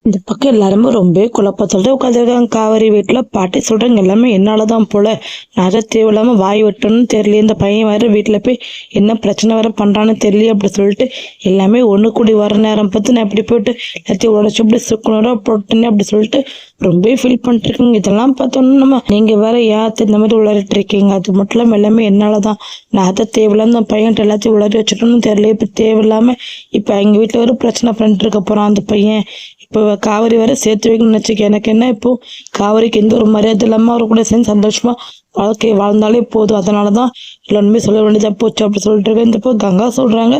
இந்த பக்கம் எல்லாருமே ரொம்ப குழப்பத்தோட உட்காந்துருக்காங்க. காவேரி வீட்டுல பாட்டி சொல்றாங்க எல்லாமே என்னாலதான் போல. நான் அதை தேவையில்லாம வாய் விட்டோன்னு தெரியல. இந்த பையன் வேற வீட்டுல போய் என்ன பிரச்சனை வேற பண்றான்னு தெரியல அப்படி சொல்லிட்டு எல்லாமே ஒண்ணு கூடி வர நேரம் பார்த்து நான் இப்படி போயிட்டு எல்லாத்தையும் உடச்சு இப்படி சுக்குனரா போட்டேன்னு அப்படி சொல்லிட்டு ரொம்ப ஃபீல் பண்ணிட்டு இருக்கீங்க. இதெல்லாம் பார்த்தோன்னா நம்ம நீங்க வேற யாத்து இந்த மாதிரி உளறிட்டு இருக்கீங்க. அது மட்டும் இல்லாம எல்லாமே என்னாலதான். நான் அதை தேவையில்லாம அந்த பையன்ட்டு எல்லாத்தையும் உளறி வச்சுட்டோன்னு தெரியல. இப்ப தேவையில்லாம இப்ப எங்க வீட்டுல ஒரு பிரச்சனை பண்ணிட்டு இருக்க போறான் அந்த பையன். இப்போ காவேரி வேற சேர்த்து வைக்கணும்னு வச்சுக்க. எனக்கு என்ன இப்போ காவேரிக்கு எந்த ஒரு மரியாதை இல்லாம அவர் கூட சேர்ந்து சந்தோஷமா வாழ்க்கையை வாழ்ந்தாலே போதும். அதனாலதான் எல்லாருமே சொல்ல வேண்டியதா போச்சு அப்படி சொல்லிட்டு இருக்கேன். இந்த இப்போ கங்கா சொல்றாங்க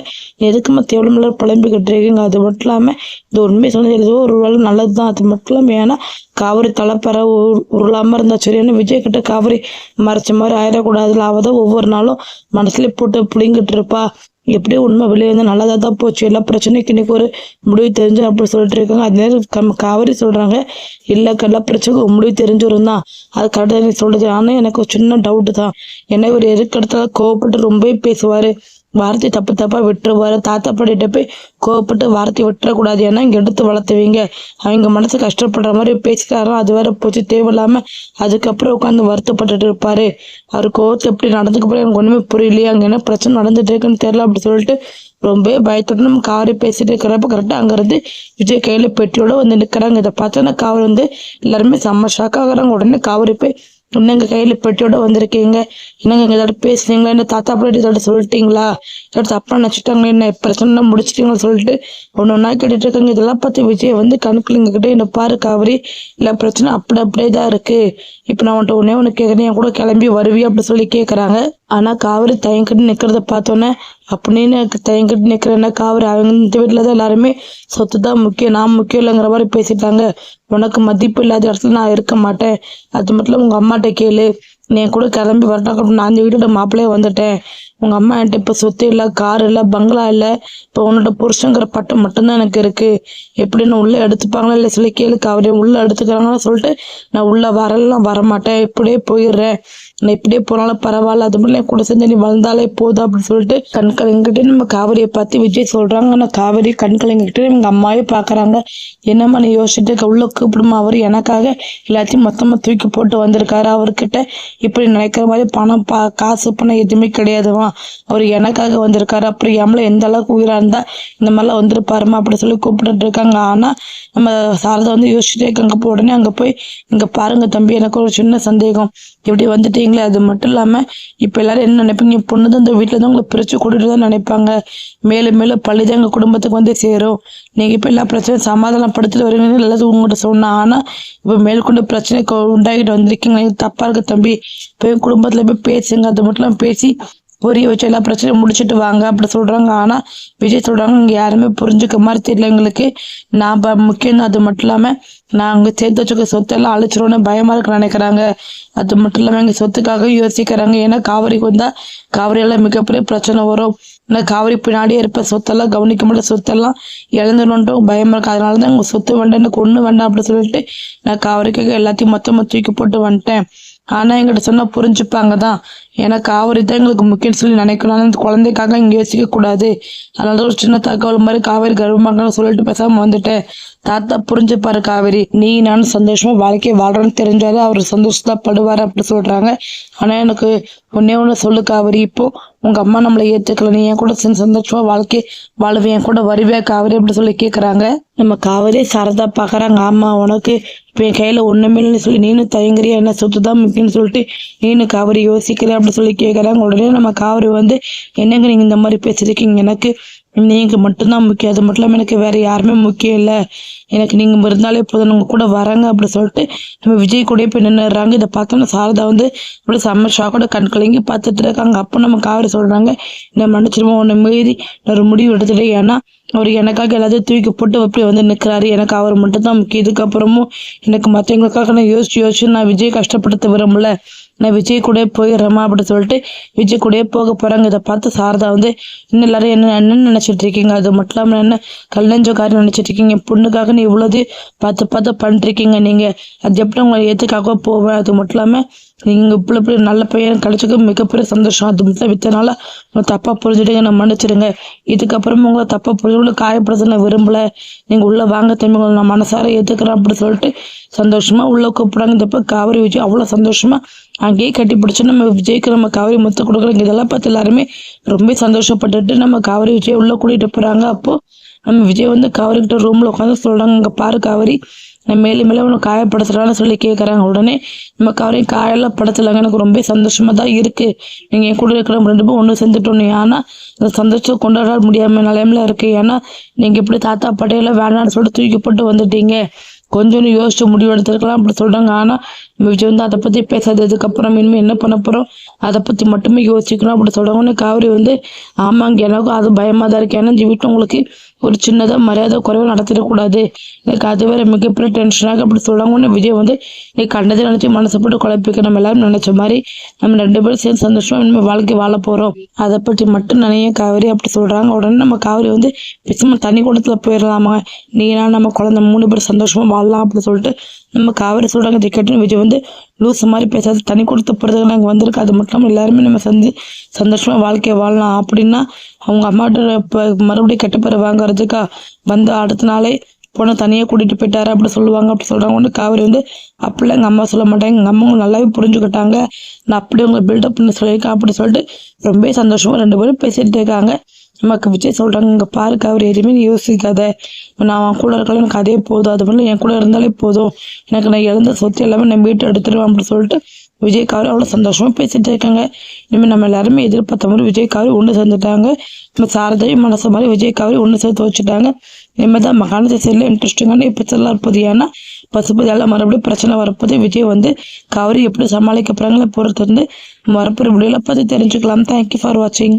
எதுக்குமா தேவலமில்ல புலம்பிக்கிட்டு இருக்கீங்க. அது மட்டும் இல்லாம இந்த உண்மை சொன்னது ஏதோ ஒரு வேலை நல்லதுதான். அது மட்டும் இல்லாம ஏன்னா காவிரி தலைப்பெற உருளாம இருந்தா சரியான விஜய் கிட்ட காவிரி மறைச்ச மாதிரி ஆயிடக்கூடாதுல. அவதான் ஒவ்வொரு நாளும் மனசுல போட்டு புளிங்கிட்டு இருப்பா. எப்படியோ உண்மை வெளியே வந்து நல்லதா தான் போச்சு. எல்லா பிரச்சனைக்கு இன்னைக்கு ஒரு முடிவு தெரிஞ்சு அப்படி சொல்லிட்டு இருக்காங்க. அது நேரம் காவேரி சொல்றாங்க இல்ல எல்லா பிரச்சனைக்கும் ஒரு முடிவு தெரிஞ்சிரும் தான். அது கரெக்டாக நீ சொல்றது. ஆனா எனக்கு ஒரு சின்ன டவுட் தான். ஏன்னா இவர் எதுக்கு இடத்துல கோவப்பட்டு ரொம்ப பேசுவாரு, வார்த்தை தப்பு தப்பா விட்டுருவாரு. தாத்தா பாட்டிகிட்ட போய் கோவப்பட்டு வார்த்தை விட்டுறக்கூடாது. ஏன்னா இங்க எடுத்து வளர்த்துவீங்க. அவங்க மனசு கஷ்டப்படுற மாதிரி பேசிட்டாரோ அது வேற போச்சு தேவையில்லாம. அதுக்கப்புறம் உட்காந்து வருத்தப்பட்டுட்டு இருப்பாரு. அவர் கோவத்தை எப்படி நடந்துக்க போற எனக்கு ஒண்ணுமே புரியலையே. அங்க என்ன பிரச்சனை நடந்துட்டு இருக்குன்னு தெரியல அப்படி சொல்லிட்டு ரொம்ப பயத்தோட நம்ம காவரி பேசிட்டு இருக்கிறப்ப கரெக்டா அங்க இருந்து விஜய் கையில பெட்டியோட வந்து நிக்கிறாங்க. இதை பார்த்தோன்னா காவரி வந்து எல்லாருமே செம்ம ஷாக் ஆகுறாங்க. உடனே காவரி போய் என்னங்க கையில பெட்டியோட வந்திருக்கீங்க, என்னங்க ஏதாவது பேசுறீங்களா, என்ன தாத்தா பாட்டி ஏதாவது சொல்லிட்டீங்களா, ஏதாவது தப்பா நினைச்சிட்டாங்க, என்ன பிரச்சனை முடிச்சிட்டீங்களா சொல்லிட்டு ஒன்னு ஒன்னா கேட்டுட்டு இருக்காங்க. இதெல்லாம் பார்த்து விஜய் வந்து கணக்குலிங்க கிட்ட என்ன பாரு காவிரி, இல்ல பிரச்சனை அப்படியே தான் இருக்கு. இப்ப நான் உன்ட்ட ஒன்னே ஒண்ணு கேக்குறேன், என் கூட கிளம்பி வருவி அப்படி சொல்லி கேக்குறாங்க. ஆனா காவிரி தயங்கிட்டு நிக்கிறத பார்த்தோன்னே அப்படின்னு தயங்கிட்டு நிக்கிறேன்னா காவிரி அவங்க இந்த வீட்டுலதான் எல்லாருமே சொத்து தான் முக்கியம், நான் முக்கியம் இல்லைங்கிற மாதிரி பேசிட்டாங்க. உனக்கு மதிப்பு இல்லாத இடத்துல நான் இருக்க மாட்டேன். அது மட்டும் உங்க அம்மாட்ட கேளு, நீ என் கூட கிளம்பி வரட்டாக்க நான் அந்த வீட்டோட மாப்பிள்ளையே வந்துட்டேன். உங்க அம்மா என்கிட்ட இப்ப சொத்து இல்ல, கார் இல்ல, பங்களா இல்ல, இப்ப உன்னோட புருஷங்கிற பட்டம் மட்டும்தான் எனக்கு இருக்கு. எப்படின்னு உள்ள எடுத்துப்பாங்களா இல்ல சொல்லி கேளு காவிரி. உள்ள எடுத்துக்கிறாங்கன்னு சொல்லிட்டு நான் உள்ள வரமாட்டேன், இப்படியே போயிடுறேன். நான் இப்படியே போனாலும் பரவாயில்ல, அது மட்டும் என் கூட சேர்ந்து நீ வளர்ந்தாலே போதும் அப்படின்னு சொல்லிட்டு கண்கலங்கிட்டு நம்ம காவிரியை பார்த்து விஜய் சொல்றாங்க. ஆனா காவிரி கண்கலங்கிட்டு எங்க அம்மாவே பாக்குறாங்க. என்னம்மா நீ யோசிச்சுட்டு உள்ள கூப்பிடுமா, அவர் எனக்காக எல்லாத்தையும் மொத்தமா தூக்கி போட்டு வந்திருக்காரு. அவர்கிட்ட இப்படி நினைக்கிற மாதிரி பணம் காசு பணம் எதுவுமே கிடையாதுமா. அவர் எனக்காக வந்திருக்காரு. அப்புறம் எம்மள எந்த அளவுக்கு உயிரா இருந்தா இந்த மாதிரிலாம் வந்துருப்பாருமா அப்படி சொல்லி கூப்பிட்டு இருக்காங்க. ஆனா நம்ம சாரதா வந்து யோசிச்சுட்டே இருக்காங்க. உடனே அங்க போய் இங்க பாருங்க தம்பி, எனக்கு ஒரு சின்ன சந்தேகம், இப்படி வந்துட்டீங்களே. அது மட்டும் இல்லாம இப்ப எல்லாரும் என்ன நினைப்பீங்க, பொண்ணுதான் இந்த வீட்டுல தான் உங்களை பிரிச்சு கூட்டிட்டு தான் நினைப்பாங்க. மேலும் மேலும் பள்ளிதான் எங்க குடும்பத்துக்கு வந்து சேரும். நீங்க இப்ப எல்லா பிரச்சனையும் சமாதானப்படுத்திட்டு வருவீங்கன்னு எல்லாத்தையும் உங்கள்கிட்ட சொன்னா. ஆனா இப்ப மேற்கொண்டு பிரச்சனை உண்டாகிட்டு வந்திருக்கீங்க, தப்பா இருக்கு தம்பி. போய் குடும்பத்துல போய் பேசுங்க, அது மட்டும் இல்லாம பேசி புரிய வச்சு எல்லா பிரச்சனையும் முடிச்சுட்டு வாங்க அப்படி சொல்றாங்க. ஆனா விஜய் சொல்றாங்க இங்க யாருமே புரிஞ்சுக்க மாதிரி தெரியல எங்களுக்கு. நான் முக்கியம் தான். அது மட்டும் இல்லாம நான் அங்க சேர்த்து வச்சுக்க சொத்தெல்லாம் அழிச்சிருவோன்னு பயமா இருக்கு நினைக்கிறாங்க. அது மட்டும் இல்லாம எங்க சொத்துக்காக யோசிக்கிறாங்க. ஏன்னா காவிரிக்கு வந்தா காவிரியால மிகப்பெரிய பிரச்சனை வரும். ஏன்னா காவிரி பின்னாடியே இருப்ப சொத்தெல்லாம் கவனிக்க முடியாத சொத்தெல்லாம் இழந்துடும் பயமா இருக்கு. அதனாலதான் உங்க சொத்து வேண்டாம், எனக்கு ஒண்ணு வேண்டாம் அப்படி சொல்லிட்டு நான் காவிரிக்காக எல்லாத்தையும் மொத்தமா தூக்கி போட்டு வந்துட்டேன். ஆனா எங்கிட்ட சொன்னா புரிஞ்சுப்பாங்க தான். ஏன்னா காவிரி தான் எங்களுக்கு முக்கியம் சொல்லி நினைக்கணும். அந்த குழந்தைக்காக இங்க யோசிக்க கூடாது. அதனால ஒரு சின்ன தகவல் மாதிரி காவிரி கர்ப்பமாங்கன்னு சொல்லிட்டு பேசாம வந்துட்டேன். தாத்தா புரிஞ்சுப்பாரு காவிரி, நீ நானும் சந்தோஷமா வாழ்க்கையை வாழ்றேன்னு தெரிஞ்சாரு அவர் சந்தோஷத்தா படுவாரு அப்படி சொல்றாங்க. ஆனா எனக்கு ஒன்னே ஒண்ணு சொல்லு காவிரி, இப்போ உங்க அம்மா நம்மளை ஏத்துக்கல, நீ என் கூட சேர்ந்து சந்தோஷமா வாழ்க்கை வாழுவேன், என் கூட வருவியா காவிரி அப்படி சொல்லி கேக்குறாங்க. நம்ம காவிரி சாரதா பாக்குறாங்க. ஆமா உனக்கு இப்ப என் கையில ஒண்ணுமே இல்லைன்னு சொல்லி நீனு தயங்குறியா, என்ன சொத்துதான் முக்கியம்னு சொல்லிட்டு நீனு காவிரி யோசிக்கிற அப்படி சொல்லி கேக்குறாங்க. உடனே நம்ம காவிரி வந்து என்னங்க நீங்க இந்த மாதிரி பேசிருக்கீங்க, எனக்கு நீங்க மட்டும்தான் முக்கியம், அது மட்டும் இல்லாம எனக்கு வேற யாருமே முக்கியம் இல்ல, எனக்கு நீங்க இருந்தாலே போதும், உங்க கூட வரங்க அப்படி சொல்லிட்டு நம்ம விஜய் கூட போய் நின்னுறாங்க. இதை பார்த்தோம்னா சாரதா வந்து அப்படி செம்ம ஷாக்கோட கண் கலங்கி பார்த்துட்டு இருக்காங்க. அப்போ நம்ம காவிரி சொல்றாங்க என்ன மன்னிச்சிருவோம், உன்னை மீறி நான் ஒரு முடிவு எடுத்துட்டேன். ஏன்னா அவர் எனக்காக எல்லாத்தையும் தூக்கி போட்டு அப்படி வந்து நிற்கிறாரு, எனக்கு அவர் மட்டும் தான் முக்கியம். இதுக்கப்புறமும் எனக்கு மற்றவங்களுக்காக நான் யோசிச்சு நான் விஜய் கஷ்டப்படுத்த விரும்பல, நான் விஜய் கூட போயிடுறேம்மா அப்படி சொல்லிட்டு விஜய் கூட போக போறாங்க. இதை பார்த்து சாரதா வந்து இன்னும் எல்லாரும் என்ன நினைச்சிட்டு இருக்கீங்க, அது மட்டும் இல்லாம என்ன கல்லஞ்சக்காரி நினைச்சிட்டு இருக்கீங்க, பொண்ணுக்காக நீ இவ்வளவு பார்த்து பண்றீங்க நீங்க, அது எப்படி உங்களை ஏத்துக்காக போவேன். அது மட்டும் இல்லாம நீங்கள் இப்படி நல்ல பையன் கிடைச்சது மிகப்பெரிய சந்தோஷம். அது மட்டும் வித்தனால உங்களை தப்பாக புரிஞ்சுடுங்க, நான் மன்னிச்சிடுங்க. இதுக்கப்புறமா உங்களை தப்பாக புரிஞ்சு காயப்படுத்த நான் விரும்பலை. நீங்கள் உள்ளே வாங்க தம்பி, உங்களை நான் மனசார ஏற்றுக்கிறேன் அப்படின்னு சொல்லிட்டு சந்தோஷமாக உள்ளே கூப்பிட்றாங்க. இந்த காவிரி விஜய் அவ்வளோ சந்தோஷமாக அங்கேயே கட்டி பிடிச்சி நம்ம விஜய்க்கு நம்ம காவிரி முத்து கொடுக்குறோங்க. இதெல்லாம் பார்த்து எல்லாருமே ரொம்ப சந்தோஷப்பட்டுட்டு நம்ம காவிரி விஜய் உள்ளே கூட்டிகிட்டு போகிறாங்க. அப்போது நம்ம விஜய் வந்து காவிரிக்கிட்ட ரூமில் உட்காந்து சொல்கிறாங்க, இங்கே பாரு காவிரி, நான் மேலே மேலே உனக்கு காயப்படுத்துறான்னு சொல்லி கேட்குறாங்க. உடனே நம்ம காவிரி காயெல்லாம் படுத்தலைங்க, எனக்கு ரொம்ப சந்தோஷமாக தான் இருக்குது. நீங்கள் என் கூட இருக்கிற 2 பேரும் ஒன்று சேர்ந்துட்டோன்னு. ஆனால் இந்த சந்தோஷம் கொண்டாட முடியாமல் நிலைமையில இருக்குது. ஏன்னா நீங்கள் இப்படி தாத்தா பாட்டையெல்லாம் வேணான்னு சொல்லிட்டு தூக்கி போட்டு வந்துட்டீங்க. கொஞ்சம் யோசிச்சு முடிவு எடுத்துருக்கலாம் அப்படி சொல்கிறாங்க. ஆனால் விஜய் வந்து அதை பற்றி பேசாததுக்கப்புறம் இனிமேல் என்ன பண்ண போகிறோம், அதை பற்றி மட்டுமே யோசிக்கணும் அப்படி சொல்கிறாங்க. காவிரி வந்து ஆமாங்க, எனக்கும் அது பயமாக தான் இருக்குது. ஏன்னா இந்த வீட்டில் உங்களுக்கு ஒரு சின்னதாக மரியாதை குறைவாக நடத்திடக்கூடாது, எனக்கு அது வேறு மிகப்பெரிய டென்ஷனாக அப்படி சொல்கிறாங்க. விஜய் வந்து நீ கண்டதை நினச்சி மனசை போட்டு குழப்பிக்க, நம்ம எல்லாரும் நினச்ச மாதிரி நம்ம 2 பேரும் சேர்ந்து சந்தோஷமாக இனிமேல் வாழ்க்கை வாழ போகிறோம், அதை பற்றி மட்டும் நினைய காவிரி அப்படி சொல்கிறாங்க. உடனே நம்ம காவிரி வந்து பேசாம தனி குடத்தில் போயிடலாமா, நீனா நம்ம குழந்தை 3 பேர் சந்தோஷமாக வாழலாம் அப்படி சொல்லிட்டு நம்ம காவிரி சொல்கிறாங்க. இதை கேட்டுன்னு விஜய் வந்து லூஸ் மாதிரி பேசாது, தனி கொடுத்து போகிறதுக்கு நாங்கள் வந்திருக்கு, அது மட்டும் எல்லாருமே நம்ம சந்தோஷமாக வாழ்க்கையை வாழலாம் அப்படின்னா அவங்க அம்மாட்ட இப்போ மறுபடியும் கெட்ட பேர் வாங்குறதுக்கா வந்து அடுத்த நாளே பொண்ணை தனியாக கூட்டிகிட்டு போயிட்டாரு அப்படி சொல்லுவாங்க அப்படி சொல்கிறாங்க. ஒன்று காவிரி வந்து அப்படிலாம் எங்கள் அம்மா சொல்ல மாட்டாங்க, எங்கள் அம்மா நல்லாவே புரிஞ்சுக்கிட்டாங்க, நான் அப்படி உங்களை பில்டப் பண்ணி சொல்லியிருக்கேன் அப்படி சொல்லிட்டு ரொம்ப சந்தோஷமாக 2 பேரும் பேசிகிட்டு இருக்காங்க. நமக்கு விஜய் சொல்கிறாங்க, இங்கே பாரு காவிரி, எதுவுமே நீ யோசிக்காத, நான் அவன் கூட இருக்கலாம், எனக்கு அதே போதும், அது மட்டும் என் கூட இருந்தாலே போதும், எனக்கு நான் இழந்த சொத்து எல்லாமே நான் மீட்டு எடுத்துருவேன் அப்படின்னு சொல்லிட்டு விஜய் காவிரி அவ்வளோ சந்தோஷமாக பேசிகிட்டு இருக்காங்க. இனிமேல் நம்ம எல்லாருமே எதிர்பார்த்த மாதிரி விஜய் காவிரி ஒன்று சேர்ந்துட்டாங்க. நம்ம சாரதையும் மனசு மாதிரி விஜய் காவிரி ஒன்று சேர்த்து வச்சுட்டாங்க. இனிமேல் தான் மகாநதி சைடில் இன்ட்ரெஸ்டிங்கான எபிசோட்லாம் இருப்பது. ஏன்னா பசுபதி எல்லாம் மறுபடியும் பிரச்சனை வரப்போது, விஜய் வந்து காவிரி எப்படி சமாளிக்க போகிறாங்களே பொறுத்து இருந்து வரப்போகிற வீடியோவில் பார்த்து தெரிஞ்சுக்கலாம். தேங்க்யூ ஃபார் வாட்சிங்.